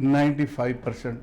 95%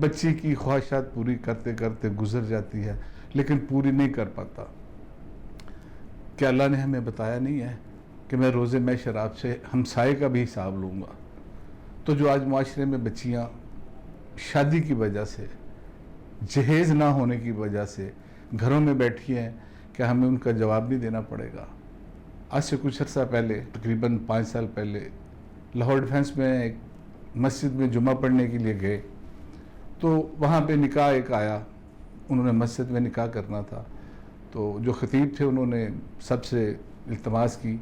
بچی کی خواہشات پوری کرتے کرتے گزر جاتی ہے لیکن پوری نہیں کر پاتا. کہ اللہ نے ہمیں بتایا نہیں ہے کہ میں روز محشر آپ سے ہمسائے کا بھی حساب لوں گا؟ تو جو آج معاشرے میں بچیاں شادی کی وجہ سے، جہیز نہ ہونے کی وجہ سے گھروں میں بیٹھی ہیں، کیا ہمیں ان کا جواب نہیں دینا پڑے گا؟ آج سے کچھ عرصہ پہلے، تقریباً 5 سال پہلے، لاہور ڈیفنس میں ایک مسجد میں جمعہ پڑھنے کے لیے گئے تو وہاں پہ نکاح ایک آیا. انہوں نے مسجد میں نکاح کرنا تھا تو جو خطیب تھے انہوں نے سب سے التماس کی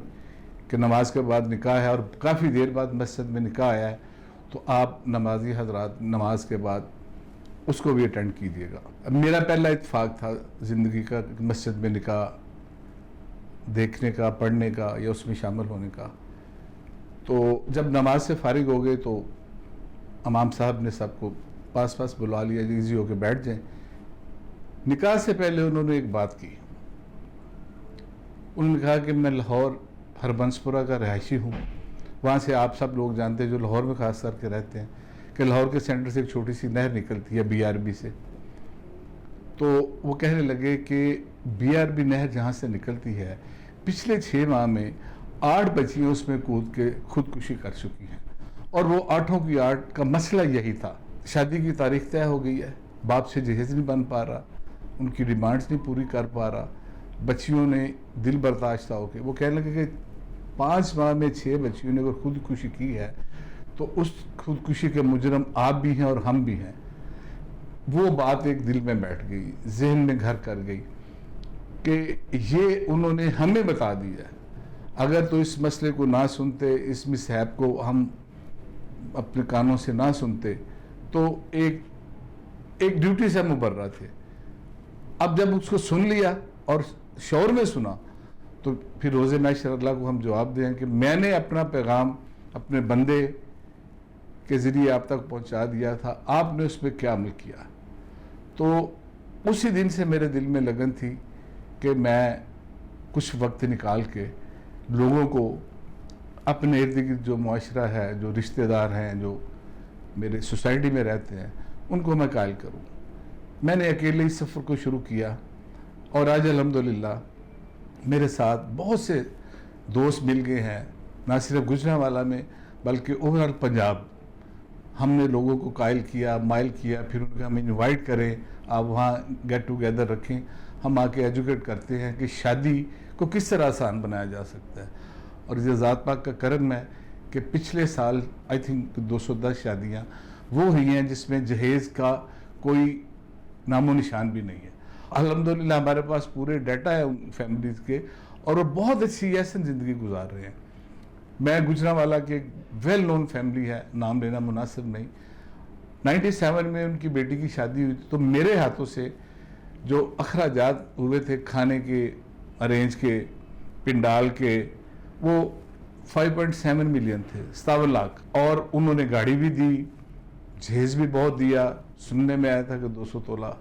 کہ نماز کے بعد نکاح ہے اور کافی دیر بعد مسجد میں نکاح آیا ہے تو آپ نمازی حضرات نماز کے بعد اس کو بھی اٹینڈ کیجیے گا. میرا پہلا اتفاق تھا زندگی کا مسجد میں نکاح دیکھنے کا، پڑھنے کا یا اس میں شامل ہونے کا. تو جب نماز سے فارغ ہو گئے تو امام صاحب نے سب کو پاس بلا لیا، ایزی ہو کے بیٹھ جائیں. نکاح سے پہلے انہوں نے ایک بات کی. انہوں نے کہا کہ میں لاہور ہربنسپورہ کا رہائشی ہوں. وہاں سے آپ سب لوگ جانتے ہیں جو لاہور میں خاص کر کے رہتے ہیں کہ لاہور کے سینٹر سے ایک چھوٹی سی نہر نکلتی ہے BRB سے. تو وہ کہنے لگے کہ BRB نہر جہاں سے نکلتی ہے پچھلے 6 ماہ میں 8 بچیاں اس میں کود کے خودکشی کر چکی ہیں اور وہ 8 کی 8 کا مسئلہ یہی تھا. شادی کی تاریخ طے ہو گئی ہے، باپ سے جہیز نہیں بن پا رہا، ان کی ڈیمانڈز نہیں پوری کر پا رہا. بچیوں نے دل برداشتہ ہو کے وہ کہنے لگے کہ 5 ماہ میں 6 بچیوں نے اگر خودکشی کی ہے تو اس خودکشی کے مجرم آپ بھی ہیں اور ہم بھی ہیں. وہ بات ایک دل میں بیٹھ گئی، ذہن میں گھر کر گئی کہ یہ انہوں نے ہمیں بتا دیا. اگر تو اس مسئلے کو نہ سنتے، اس مصحف کو ہم اپنے کانوں سے نہ سنتے تو ایک ڈیوٹی سے مبرہ تھے. اب جب اس کو سن لیا اور شعور میں سنا تو پھر روز محشر اللہ کو ہم جواب دیں کہ میں نے اپنا پیغام اپنے بندے کے ذریعے آپ تک پہنچا دیا تھا، آپ نے اس پہ کیا عمل کیا؟ تو اسی دن سے میرے دل میں لگن تھی کہ میں کچھ وقت نکال کے لوگوں کو اپنے ارد گرد جو معاشرہ ہے، جو رشتہ دار ہیں، جو میرے سوسائٹی میں رہتے ہیں، ان کو میں قائل کروں. میں نے اکیلے اس سفر کو شروع کیا اور آج الحمدللہ میرے ساتھ بہت سے دوست مل گئے ہیں، نہ صرف گجرانوالہ میں بلکہ اوورال پنجاب. ہم نے لوگوں کو قائل کیا، مائل کیا، پھر ان کو ہم انوائٹ کریں، آپ وہاں گیٹ ٹوگیدر رکھیں. ہم آ کے ایجوکیٹ کرتے ہیں کہ شادی کو کس طرح آسان بنایا جا سکتا ہے. اور یہ ذات پاک کا کرم ہے کہ پچھلے سال آئی تھنک 210 شادیاں وہ ہوئی ہیں جس میں جہیز کا کوئی نام و نشان بھی نہیں ہے. الحمدللہ ہمارے پاس پورے ڈیٹا ہے ان فیملیز کے اور وہ بہت اچھی ایسن زندگی گزار رہے ہیں. میں گجرانوالہ کی ایک ویل نون فیملی ہے، نام لینا مناسب نہیں. 97 میں ان کی بیٹی کی شادی ہوئی تھی تو میرے ہاتھوں سے جو اخراجات ہوئے تھے کھانے کے، ارینج کے، پنڈال کے، وہ 5.7 ملین تھے، 57 لاکھ. اور انہوں نے گاڑی بھی دی، جہیز بھی بہت دیا. سننے میں آیا تھا کہ 200 تولہ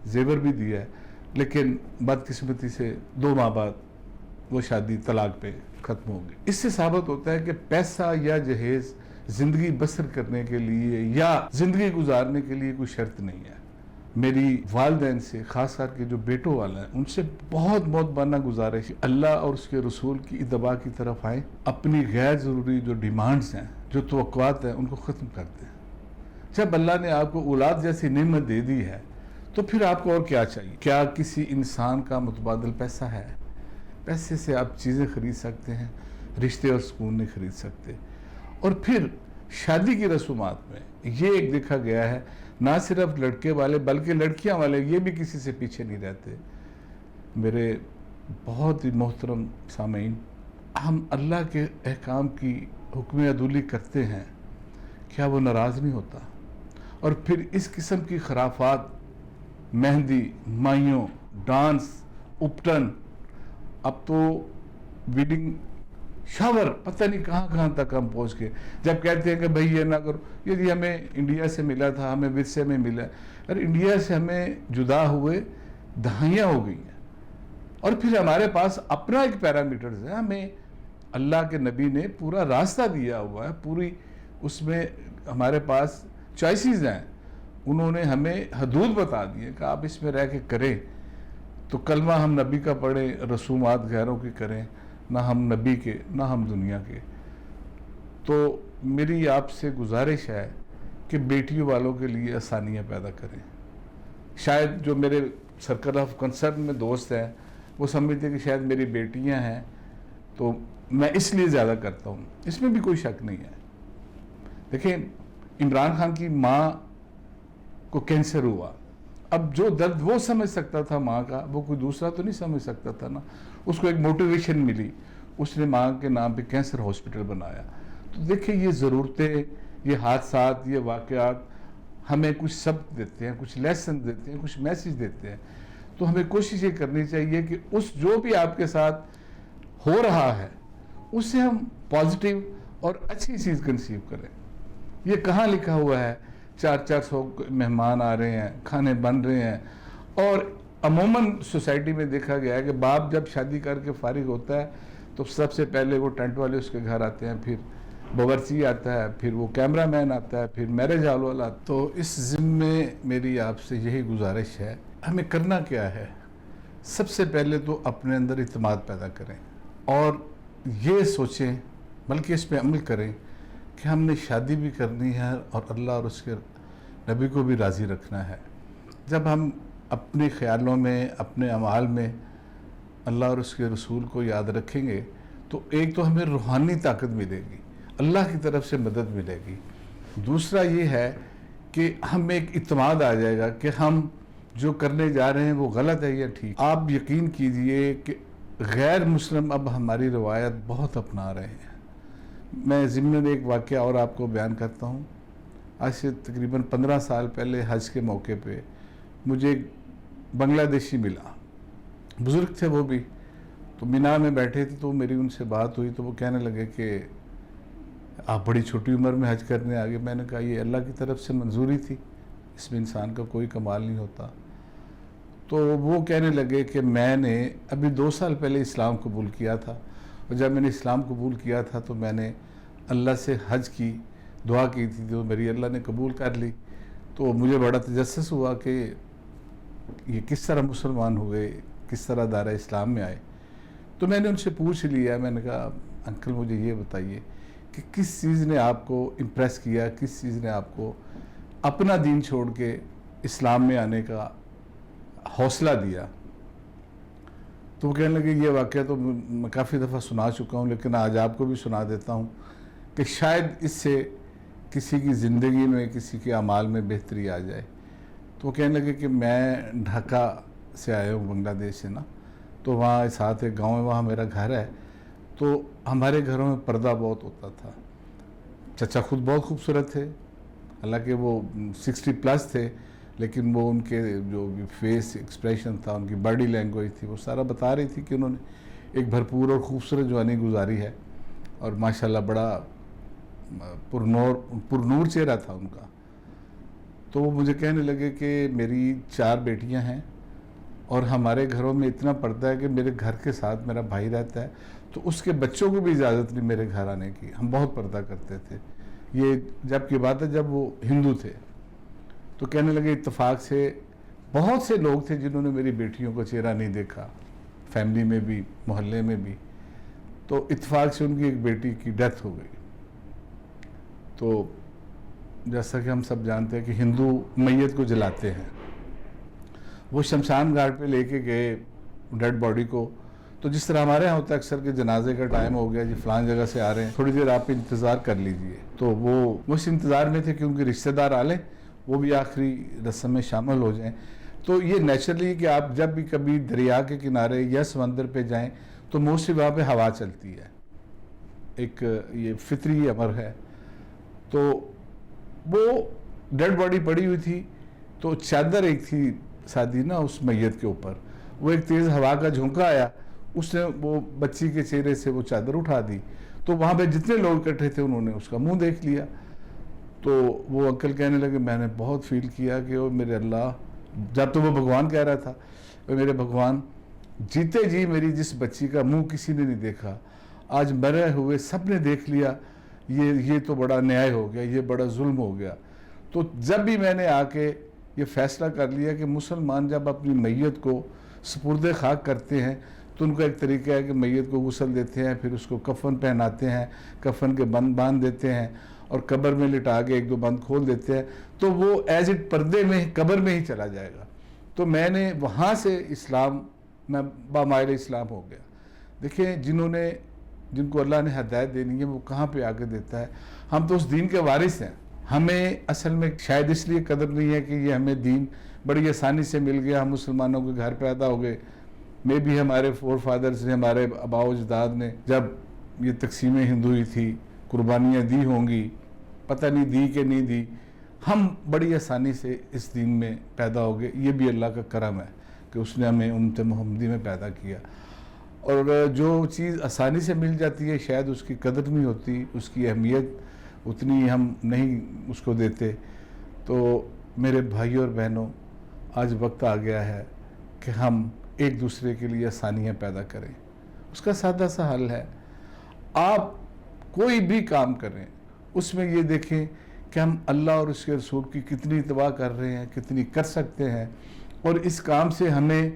زیور بھی دیا ہے. لیکن بدقسمتی سے 2 ماہ بعد وہ شادی طلاق پہ ختم ہو گئی. اس سے ثابت ہوتا ہے کہ پیسہ یا جہیز زندگی بسر کرنے کے لیے یا زندگی گزارنے کے لیے کوئی شرط نہیں ہے. میری والدین سے، خاص کر کے جو بیٹوں والا ہے، ان سے بہت بہت گزارش اللہ اور اس کے رسول کی اتباع کی طرف آئیں. اپنی غیر ضروری جو ڈیمانڈز ہیں، جو توقعات ہیں، ان کو ختم کر دیں. جب اللہ نے آپ کو اولاد جیسی نعمت دے دی ہے تو پھر آپ کو اور کیا چاہیے؟ کیا کسی انسان کا متبادل پیسہ ہے؟ پیسے سے آپ چیزیں خرید سکتے ہیں، رشتے اور سکون نہیں خرید سکتے. اور پھر شادی کی رسومات میں یہ ایک دیکھا گیا ہے، نہ صرف لڑکے والے بلکہ لڑکیاں والے یہ بھی کسی سے پیچھے نہیں رہتے. میرے بہت ہی محترم سامعین، ہم اللہ کے احکام کی حکم عدولی کرتے ہیں، کیا وہ ناراض نہیں ہوتا؟ اور پھر اس قسم کی خرافات، مہندی، مائیوں، ڈانس، اپٹن، اب تو ویڈنگ شاور، پتہ نہیں کہاں کہاں تک ہم پہنچ گئے. جب کہتے ہیں کہ بھئی یہ نہ کرو، یہ ہمیں انڈیا سے ملا تھا، ہمیں ورثے میں ملا. اور انڈیا سے ہمیں جدا ہوئے دہائیاں ہو گئی ہیں. اور پھر ہمارے پاس اپنا ایک پیرامیٹرز ہے، ہمیں اللہ کے نبی نے پورا راستہ دیا ہوا ہے، پوری اس میں ہمارے پاس چوائسیز ہیں. انہوں نے ہمیں حدود بتا دیے کہ آپ اس میں رہ کے کریں، تو کلمہ ہم نبی کا پڑھیں، رسومات غیروں کے کریں، نہ ہم نبی کے نہ ہم دنیا کے۔ تو میری آپ سے گزارش ہے کہ بیٹیوں والوں کے لیے آسانیاں پیدا کریں۔ شاید جو میرے سرکل آف کنسرن میں دوست ہیں وہ سمجھتے ہیں کہ شاید میری بیٹیاں ہیں تو میں اس لیے زیادہ کرتا ہوں، اس میں بھی کوئی شک نہیں ہے۔ دیکھیں، عمران خان کی ماں کو کینسر ہوا، اب جو درد وہ سمجھ سکتا تھا ماں کا، وہ کوئی دوسرا تو نہیں سمجھ سکتا تھا نا۔ اس کو ایک موٹیویشن ملی، اس نے ماں کے نام پہ کینسر ہاسپٹل بنایا۔ تو دیکھیں، یہ ضرورتیں، یہ حادثات، یہ واقعات ہمیں کچھ سبق دیتے ہیں، کچھ لیسن دیتے ہیں، کچھ میسیج دیتے ہیں۔ تو ہمیں کوشش یہ کرنی چاہیے کہ اس جو بھی آپ کے ساتھ ہو رہا ہے اس سے ہم پازیٹیو اور اچھی چیز کنسیو کریں۔ یہ کہاں لکھا ہوا ہے 400 مہمان آ رہے ہیں، کھانے بن رہے ہیں، اور عموماً سوسائٹی میں دیکھا گیا ہے کہ باپ جب شادی کر کے فارغ ہوتا ہے تو سب سے پہلے وہ ٹینٹ والے اس کے گھر آتے ہیں، پھر باورچی آتا ہے، پھر وہ کیمرہ مین آتا ہے، پھر میرج ہال والا۔ تو اس ضمن میں میری آپ سے یہی گزارش ہے، ہمیں کرنا کیا ہے؟ سب سے پہلے تو اپنے اندر اعتماد پیدا کریں اور یہ سوچیں، بلکہ اس پہ عمل کریں کہ ہم نے شادی بھی کرنی ہے اور اللہ اور اس کے نبی کو بھی راضی رکھنا ہے۔ جب ہم اپنے خیالوں میں، اپنے اعمال میں اللہ اور اس کے رسول کو یاد رکھیں گے تو ایک تو ہمیں روحانی طاقت ملے گی، اللہ کی طرف سے مدد ملے گی۔ دوسرا یہ ہے کہ ہمیں ایک اعتماد آ جائے گا کہ ہم جو کرنے جا رہے ہیں وہ غلط ہے یا ٹھیک۔ آپ یقین کیجئے کہ غیر مسلم اب ہماری روایت بہت اپنا رہے ہیں۔ میں ضمن ایک واقعہ اور آپ کو بیان کرتا ہوں۔ آج سے تقریباً 15 سال پہلے حج کے موقع پہ مجھے ایک بنگلہ دیشی ملا، بزرگ تھے وہ بھی، تو مینا میں بیٹھے تھے، تو میری ان سے بات ہوئی تو وہ کہنے لگے کہ آپ بڑی چھوٹی عمر میں حج کرنے آگے۔ میں نے کہا یہ اللہ کی طرف سے منظوری تھی، اس میں انسان کا کوئی کمال نہیں ہوتا۔ تو وہ کہنے لگے کہ میں نے ابھی 2 سال پہلے اسلام قبول کیا تھا، اور جب میں نے اسلام قبول کیا تھا تو میں نے اللہ سے حج کی دعا کی تھی، تو میری اللہ نے قبول کر لی۔ تو مجھے بڑا تجسس ہوا کہ یہ کس طرح مسلمان ہوئے، کس طرح دائرہ اسلام میں آئے۔ تو میں نے ان سے پوچھ لیا، میں نے کہا انکل مجھے یہ بتائیے کہ کس چیز نے آپ کو امپریس کیا، کس چیز نے آپ کو اپنا دین چھوڑ کے اسلام میں آنے کا حوصلہ دیا؟ تو وہ کہنے لگے یہ واقعہ تو میں کافی دفعہ سنا چکا ہوں، لیکن آج آپ کو بھی سنا دیتا ہوں کہ شاید اس سے کسی کی زندگی میں، کسی کے اعمال میں بہتری آ جائے۔ تو وہ کہنے لگے کہ میں ڈھاکہ سے آیا ہوں، بنگلہ دیش سے نا، تو وہاں ساتھ ایک گاؤں ہے، وہاں میرا گھر ہے، تو ہمارے گھروں میں پردہ بہت ہوتا تھا۔ چچا خود بہت خوبصورت تھے، حالانکہ وہ 60+ تھے، لیکن وہ ان کے جو فیس ایکسپریشن تھا، ان کی باڈی لینگویج تھی، وہ سارا بتا رہی تھی کہ انہوں نے ایک بھرپور اور خوبصورت جوانی گزاری ہے، اور ماشاءاللہ بڑا پرنور چہرہ تھا ان کا۔ تو وہ مجھے کہنے لگے کہ میری 4 بیٹیاں ہیں اور ہمارے گھروں میں اتنا پردہ ہے کہ میرے گھر کے ساتھ میرا بھائی رہتا ہے، تو اس کے بچوں کو بھی اجازت نہیں میرے گھر آنے کی، ہم بہت پردہ کرتے تھے۔ یہ جب کی بات ہے جب وہ ہندو تھے۔ تو کہنے لگے اتفاق سے بہت سے لوگ تھے جنہوں نے میری بیٹیوں کا چہرہ نہیں دیکھا، فیملی میں بھی، محلے میں بھی۔ تو اتفاق سے ان کی ایک بیٹی کی ڈیتھ ہو گئی۔ تو جیسا کہ ہم سب جانتے ہیں کہ ہندو میت کو جلاتے ہیں، وہ شمشان گھاٹ پہ لے کے گئے ڈیڈ باڈی کو، تو جس طرح ہمارے یہاں ہوتا ہے اکثر کہ جنازے کا ٹائم ہو گیا جی، فلان جگہ سے آ رہے ہیں، تھوڑی دیر آپ انتظار کر لیجئے۔ تو وہ اس انتظار میں تھے کہ ان کے رشتہ دار آ لیں، وہ بھی آخری رسم میں شامل ہو جائیں۔ تو یہ نیچرلی کہ آپ جب بھی کبھی دریا کے کنارے یا سمندر پہ جائیں تو موسٹلی وہاں پہ ہوا چلتی ہے، ایک یہ فطری امر ہے۔ تو وہ ڈیڈ باڈی پڑی ہوئی تھی، تو چادر ایک تھی سادی نا اس میت کے اوپر، وہ ایک تیز ہوا کا جھونکا آیا، اس نے وہ بچی کے چہرے سے وہ چادر اٹھا دی، تو وہاں پہ جتنے لوگ اکٹھے تھے انہوں نے اس کا منہ دیکھ لیا۔ تو وہ انکل کہنے لگے میں نے بہت فیل کیا کہ وہ میرے اللہ، جب تو وہ بھگوان کہہ رہا تھا، وہ میرے بھگوان جیتے جی میری جس بچی کا منہ کسی نے نہیں دیکھا، آج مرے ہوئے سب نے دیکھ لیا، یہ تو بڑا نیائے ہو گیا، یہ بڑا ظلم ہو گیا۔ تو جب بھی میں نے آ کے یہ فیصلہ کر لیا کہ مسلمان جب اپنی میت کو سپرد خاک کرتے ہیں تو ان کا ایک طریقہ ہے کہ میت کو غسل دیتے ہیں، پھر اس کو کفن پہناتے ہیں، کفن کے بند باندھ دیتے ہیں اور قبر میں لٹا کے ایک دو بند کھول دیتے ہیں، تو وہ ایز اٹ پردے میں قبر میں ہی چلا جائے گا۔ تو میں نے وہاں سے اسلام میں بامائل اسلام ہو گیا۔ دیکھیں جن کو اللہ نے ہدایت دینی ہے وہ کہاں پہ آگے دیتا ہے۔ ہم تو اس دین کے وارث ہیں، ہمیں اصل میں شاید اس لیے قدر نہیں ہے کہ یہ ہمیں دین بڑی آسانی سے مل گیا، ہم مسلمانوں کے گھر پیدا ہو گئے۔ میں بھی ہمارے فور فادرز نے، ہمارے آباء و اجداد نے جب یہ تقسیم ہند ہوئی تھی، قربانیاں دی ہوں گی، پتہ نہیں دی کہ نہیں دی، ہم بڑی آسانی سے اس دین میں پیدا ہو گئے۔ یہ بھی اللہ کا کرم ہے کہ اس نے ہمیں امت محمدی میں پیدا کیا۔ اور جو چیز آسانی سے مل جاتی ہے شاید اس کی قدر نہیں ہوتی، اس کی اہمیت اتنی ہم نہیں اس کو دیتے۔ تو میرے بھائیوں اور بہنوں، آج وقت آ گیا ہے کہ ہم ایک دوسرے کے لیے آسانیاں پیدا کریں۔ اس کا سادہ سا حل ہے، آپ کوئی بھی کام کریں اس میں یہ دیکھیں کہ ہم اللہ اور اس کے رسول کی کتنی اتباع کر رہے ہیں، کتنی کر سکتے ہیں، اور اس کام سے ہمیں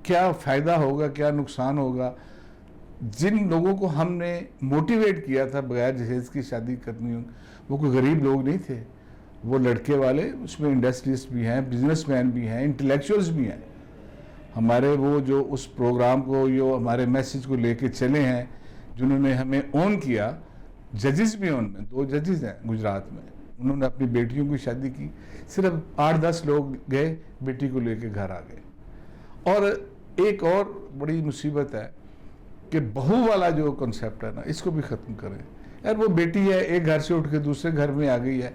کیا فائدہ ہوگا، کیا نقصان ہوگا۔ جن لوگوں کو ہم نے موٹیویٹ کیا تھا بغیر جہیز کی شادی کرنی، وہ کوئی غریب لوگ نہیں تھے، وہ لڑکے والے، اس میں انڈسٹریسٹ بھی ہیں، بزنس مین بھی ہیں، انٹلیکچوئلز بھی ہیں۔ ہمارے وہ جو اس پروگرام کو، جو ہمارے میسیج کو لے کے چلے ہیں، جنہوں نے ہمیں اون کیا، ججز بھی ان میں 2 ججز ہیں گجرات میں، انہوں نے اپنی بیٹیوں کی شادی کی، صرف 8-10 لوگ گئے، بیٹی کو لے کے گھر آ گئے۔ اور ایک اور بڑی مصیبت ہے کہ بہو والا جو کنسیپٹ ہے نا، اس کو بھی ختم کریں۔ یار وہ بیٹی ہے، ایک گھر سے اٹھ کے دوسرے گھر میں آ گئی ہے،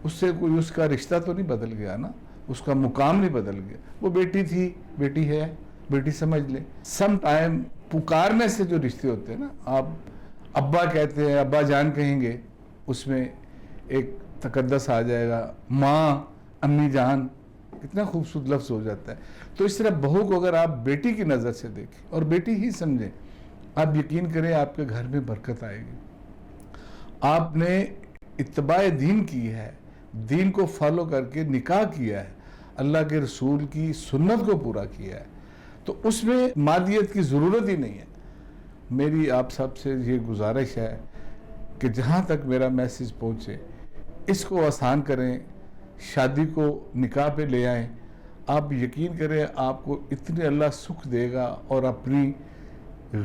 اس سے کوئی اس کا رشتہ تو نہیں بدل گیا نا، اس کا مقام نہیں بدل گیا۔ وہ بیٹی تھی، بیٹی ہے، بیٹی سمجھ لیں۔ سم ٹائم پکارنے سے جو رشتے ہوتے ہیں نا، آپ ابا کہتے ہیں، ابا جان کہیں گے، اس میں ایک تقدس آ جائے گا، ماں، امی جان، کتنا خوبصورت لفظ ہو جاتا ہے۔ تو اس طرح بہو کو اگر آپ بیٹی کی نظر سے دیکھیں اور بیٹی ہی سمجھیں، آپ یقین کریں آپ کے گھر میں برکت آئے گی۔ آپ نے اتباع دین کی ہے، دین کو فالو کر کے نکاح کیا ہے، اللہ کے رسول کی سنت کو پورا کیا ہے، تو اس میں مادیت کی ضرورت ہی نہیں ہے۔ میری آپ سب سے یہ گزارش ہے کہ جہاں تک میرا میسیج پہنچے، اس کو آسان کریں، شادی کو نکاح پہ لے آئیں۔ آپ یقین کریں آپ کو اتنے اللہ سکھ دے گا اور اپنی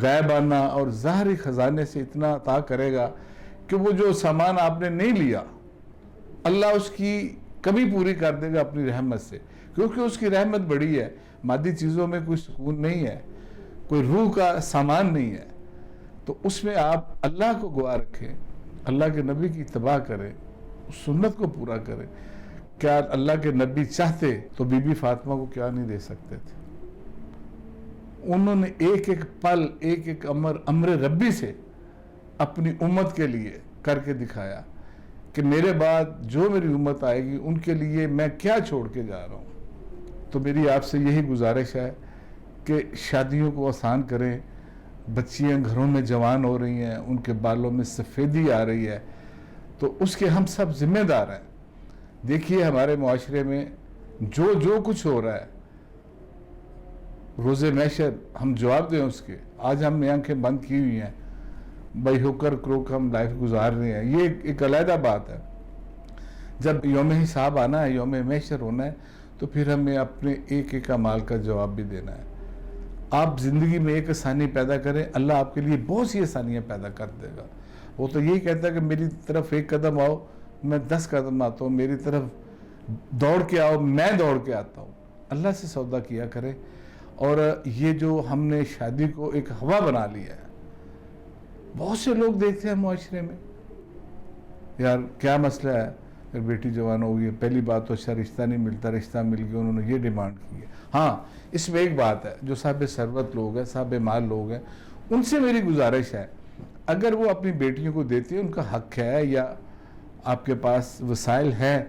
غیبانہ اور ظاہری خزانے سے اتنا عطا کرے گا کہ وہ جو سامان آپ نے نہیں لیا، اللہ اس کی کمی پوری کر دے گا اپنی رحمت سے، کیونکہ اس کی رحمت بڑی ہے۔ مادی چیزوں میں کوئی سکون نہیں ہے، کوئی روح کا سامان نہیں ہے، تو اس میں آپ اللہ کو گواہ رکھیں، اللہ کے نبی کی اتباع کریں، اس سنت کو پورا کریں۔ کیا اللہ کے نبی چاہتے تو بی بی فاطمہ کو کیا نہیں دے سکتے تھے؟ انہوں نے ایک ایک پل، ایک ایک امر ربی سے اپنی امت کے لیے کر کے دکھایا کہ میرے بعد جو میری امت آئے گی ان کے لیے میں کیا چھوڑ کے جا رہا ہوں۔ تو میری آپ سے یہی گزارش ہے کہ شادیوں کو آسان کریں۔ بچیاں گھروں میں جوان ہو رہی ہیں، ان کے بالوں میں سفیدی آ رہی ہے، تو اس کے ہم سب ذمہ دار ہیں۔ دیکھیے ہمارے معاشرے میں جو کچھ ہو رہا ہے، روز محشر ہم جواب دیں اس کے۔ آج ہم نے آنکھیں بند کی ہوئی ہیں، بھائی ہوکر کروک ہم لائف گزار رہے ہیں، یہ ایک علیحدہ بات ہے۔ جب یوم حساب آنا ہے، یوم محشر ہونا ہے، تو پھر ہمیں اپنے ایک ایک اعمال کا جواب بھی دینا ہے۔ آپ زندگی میں ایک آسانی پیدا کریں، اللہ آپ کے لیے بہت سی آسانیاں پیدا کر دے گا۔ وہ تو یہی کہتا ہے کہ میری طرف 1 قدم آؤ، میں 10 قدم آتا ہوں، میری طرف دوڑ کے آؤ، میں دوڑ کے آتا ہوں۔ اللہ سے سودا کیا کریں۔ اور یہ جو ہم نے شادی کو ایک ہوا بنا لیا ہے، بہت سے لوگ دیکھتے ہیں معاشرے میں، یار کیا مسئلہ ہے، پھر بیٹی جوان ہو گئی، پہلی بات تو اچھا رشتہ نہیں ملتا، رشتہ مل گیا، انہوں نے یہ ڈیمانڈ کی ہے۔ ہاں، اس میں ایک بات ہے، جو صاحب ثروت لوگ ہیں، صاحب مال لوگ ہیں، ان سے میری گزارش ہے، اگر وہ اپنی بیٹیوں کو دیتے ہیں، ان کا حق ہے، یا آپ کے پاس وسائل ہیں،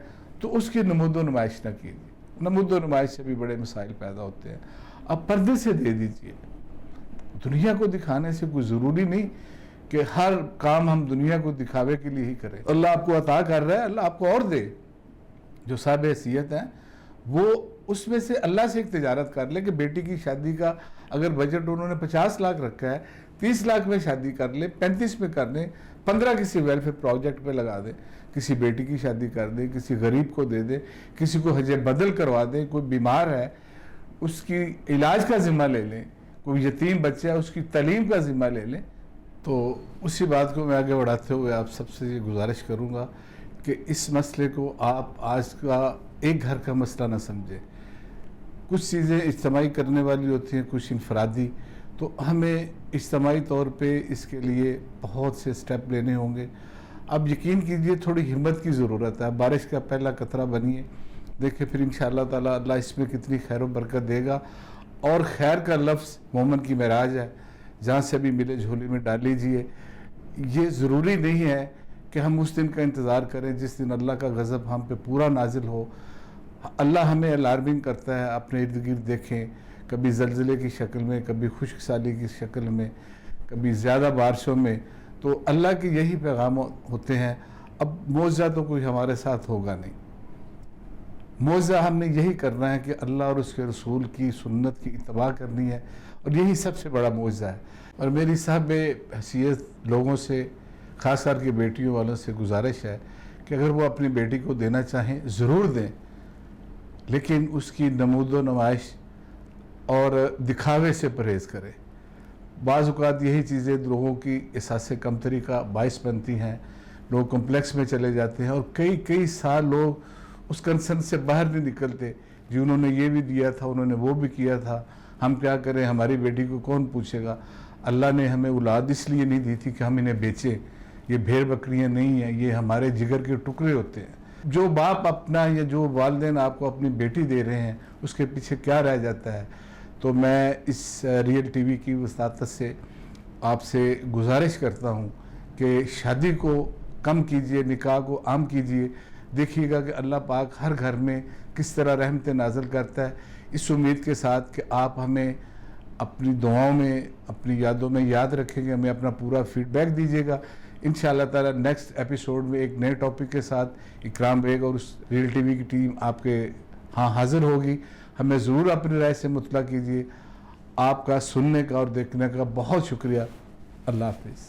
تو اس کی نمود و نمائش نہ کیجیے۔ نمود و نمائش سے بھی بڑے مسائل پیدا ہوتے ہیں۔ آپ پردے سے دے دیجئے۔ دنیا کو دکھانے سے کوئی ضروری نہیں کہ ہر کام ہم دنیا کو دکھاوے کے لیے ہی کریں۔ اللہ آپ کو عطا کر رہا ہے، اللہ آپ کو اور دے۔ جو صاحب حیثیت ہیں وہ اس میں سے اللہ سے ایک تجارت کر لے کہ بیٹی کی شادی کا اگر بجٹ انہوں نے 50 لاکھ رکھا ہے 30 لاکھ میں شادی کر لے، 35 میں کر لیں، 15 کسی ویلفیئر پروجیکٹ پہ لگا دیں، کسی بیٹی کی شادی کر دیں، کسی غریب کو دے دیں، کسی کو حج بدل کروا دیں، کوئی بیمار ہے اس کی علاج کا ذمہ لے لیں، کوئی یتیم بچہ ہے اس کی تعلیم کا ذمہ لے لیں۔ تو اسی بات کو میں آگے بڑھاتے ہوئے آپ سب سے یہ گزارش کروں گا کہ اس مسئلے کو آپ آج کا ایک گھر کا مسئلہ نہ سمجھیں۔ کچھ چیزیں اجتماعی کرنے والی ہوتی ہیں، کچھ انفرادی، تو ہمیں اجتماعی طور پہ اس کے لیے بہت سے سٹیپ لینے ہوں گے۔ اب یقین کیجئے تھوڑی ہمت کی ضرورت ہے، بارش کا پہلا قطرہ بنیے، دیکھیں پھر انشاءاللہ تعالی اللہ اس میں کتنی خیر و برکت دے گا۔ اور خیر کا لفظ مومن کی معراج ہے، جہاں سے بھی ملے جھولی میں ڈال لیجئے۔ یہ ضروری نہیں ہے کہ ہم اس دن کا انتظار کریں جس دن اللہ کا غضب ہم پہ پورا نازل ہو۔ اللہ ہمیں الارمنگ کرتا ہے، اپنے ارد گرد دیکھیں، کبھی زلزلے کی شکل میں، کبھی خشک سالی کی شکل میں، کبھی زیادہ بارشوں میں، تو اللہ کے یہی پیغام ہوتے ہیں۔ اب معجزہ تو کوئی ہمارے ساتھ ہوگا نہیں، معجزہ ہم نے یہی کرنا ہے کہ اللہ اور اس کے رسول کی سنت کی اتباع کرنی ہے، اور یہی سب سے بڑا معجزہ ہے۔ اور میری صاحب حیثیت لوگوں سے، خاص کر کے بیٹیوں والوں سے گزارش ہے کہ اگر وہ اپنی بیٹی کو دینا چاہیں ضرور دیں، لیکن اس کی نمود و نمائش اور دکھاوے سے پرہیز کریں۔ بعض اوقات یہی چیزیں لوگوں کی احساس کمتری کا باعث بنتی ہیں، لوگ کمپلیکس میں چلے جاتے ہیں، اور کئی سال لوگ اس کنسرن سے باہر نہیں نکلتے، جی انہوں نے یہ بھی دیا تھا، انہوں نے وہ بھی کیا تھا، ہم کیا کریں، ہماری بیٹی کو کون پوچھے گا۔ اللہ نے ہمیں اولاد اس لیے نہیں دی تھی کہ ہم انہیں بیچیں، یہ بھیڑ بکریاں نہیں ہیں، یہ ہمارے جگر کے ٹکڑے ہوتے ہیں۔ جو باپ اپنا یا جو والدین آپ کو اپنی بیٹی دے رہے ہیں اس کے پیچھے کیا رہ جاتا ہے۔ تو میں اس ریئل ٹی وی کی وساطت سے آپ سے گزارش کرتا ہوں کہ شادی کو کم کیجئے، نکاح کو عام کیجئے، دیکھیے گا کہ اللہ پاک ہر گھر میں کس طرح رحمتیں نازل کرتا ہے۔ اس امید کے ساتھ کہ آپ ہمیں اپنی دعاؤں میں، اپنی یادوں میں یاد رکھیں گے، ہمیں اپنا پورا فیڈ بیک دیجیے گا۔ انشاءاللہ تعالی نیکسٹ ایپیسوڈ میں ایک نئے ٹاپک کے ساتھ اکرام بیگ اور اس ریئل ٹی وی کی ٹیم آپ کے ہاں حاضر ہوگی۔ ہمیں ضرور اپنی رائے سے مطلع کیجیے۔ آپ کا سننے کا اور دیکھنے کا بہت شکریہ۔ اللہ حافظ۔